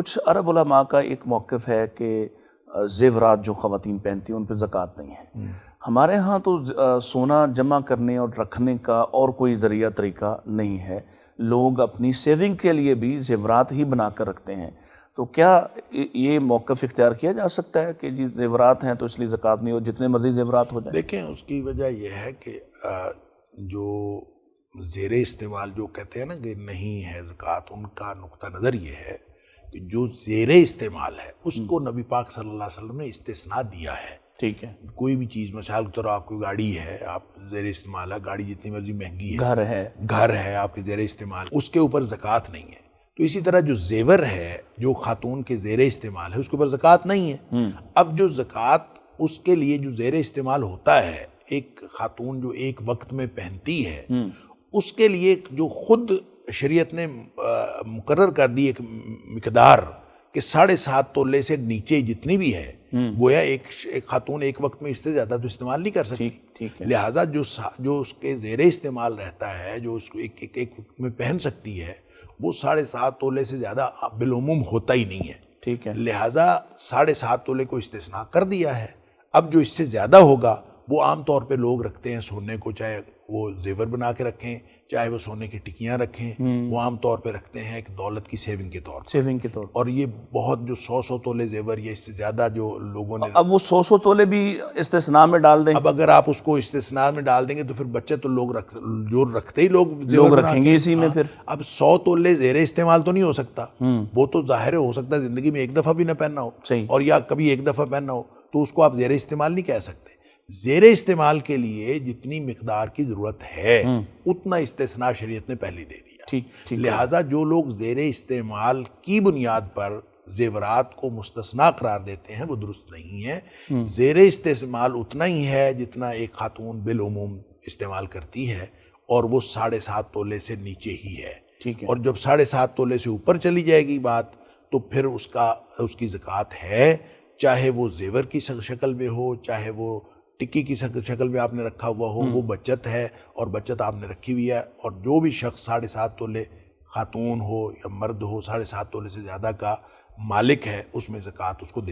کچھ عرب علماء کا ایک موقف ہے کہ زیورات جو خواتین پہنتی ہیں ان پہ زکوٰۃ نہیں ہے. ہمارے ہاں تو سونا جمع کرنے اور رکھنے کا اور کوئی ذریعہ طریقہ نہیں ہے. لوگ اپنی سیونگ کے لیے بھی زیورات ہی بنا کر رکھتے ہیں. تو کیا یہ موقف اختیار کیا جا سکتا ہے کہ جی زیورات ہیں تو اس لیے زکوٰۃ نہیں ہو، جتنے مرضی زیورات ہو جائیں؟ دیکھیں، اس کی وجہ یہ ہے کہ جو زیر استعمال جو کہتے ہیں نا کہ نہیں ہے زکوٰۃ، ان کا نقطہ نظر یہ ہے کہ جو زیر استعمال ہے اس کو نبی پاک صلی اللہ علیہ وسلم نے استثناء دیا ہے. ٹھیک ہے. کوئی بھی چیز، مثال کے طور آپ کی گاڑی ہے، آپ زیر استعمال ہے، گاڑی جتنی مرضی مہنگی ہے، گھر ہے آپ کے زیر استعمال، اس کے اوپر زکوٰۃ نہیں ہے. تو اسی طرح جو زیور ہے جو خاتون کے زیر استعمال ہے اس کے اوپر زکوٰۃ نہیں ہے. اب جو زکوٰۃ اس کے لیے جو زیر استعمال ہوتا ہے، ایک خاتون جو ایک وقت میں پہنتی ہے، اس کے لیے جو خود شریعت نے مقرر کر دی ایک مقدار کہ 7.5 تولے سے نیچے جتنی بھی ہے، گویا ایک خاتون ایک وقت میں اس سے زیادہ تو استعمال نہیں کر سکتی. لہٰذا جو اس کے زیر استعمال رہتا ہے، جو اس کو ایک وقت میں پہن سکتی ہے، وہ 7.5 تولے سے زیادہ بالعموم ہوتا ہی نہیں ہے. ٹھیک ہے. لہٰذا 7.5 تولے کو استثناء کر دیا ہے. اب جو اس سے زیادہ ہوگا وہ عام طور پہ لوگ رکھتے ہیں سونے کو، چاہے وہ زیور بنا کے رکھیں، چاہے وہ سونے کی ٹکیاں رکھیں، وہ عام طور پہ رکھتے ہیں ایک دولت کی سیونگ کے طور پر. اور یہ بہت جو 100 تولے زیور یا اس سے زیادہ جو لوگوں نے، اب وہ 100 تولے بھی استثناء میں ڈال دیں. اب اگر آپ اس کو استثناء میں ڈال دیں گے تو پھر بچے تو لوگ جو رکھتے ہی لوگ رکھیں گے اسی میں. پھر اب 100 تولے زیر استعمال تو نہیں ہو سکتا. وہ تو ظاہر ہو سکتا ہے زندگی میں ایک دفعہ بھی نہ پہننا ہو، اور یا کبھی ایک دفعہ پہننا ہو، تو اس کو آپ زیر استعمال نہیں کہہ سکتے. زیر استعمال کے لیے جتنی مقدار کی ضرورت ہے اتنا استثناء شریعت نے پہلے دے دیا. لہٰذا جو لوگ زیر استعمال کی بنیاد پر زیورات کو مستثنیٰ قرار دیتے ہیں وہ درست نہیں ہے. زیر استعمال اتنا ہی ہے جتنا ایک خاتون بالعموم استعمال کرتی ہے، اور وہ 7.5 تولے سے نیچے ہی ہے. اور جب 7.5 تولے سے اوپر چلی جائے گی بات تو پھر اس کی زکوٰۃ ہے، چاہے وہ زیور کی شکل میں ہو، چاہے وہ ٹکی کی شکل میں آپ نے رکھا ہوا ہو. وہ بچت ہے، اور بچت آپ نے رکھی ہوئی ہے. اور جو بھی شخص 7.5 تولے خاتون ہو یا مرد ہو 7.5 تولے سے زیادہ کا مالک ہے، اس میں زکوٰۃ اس کو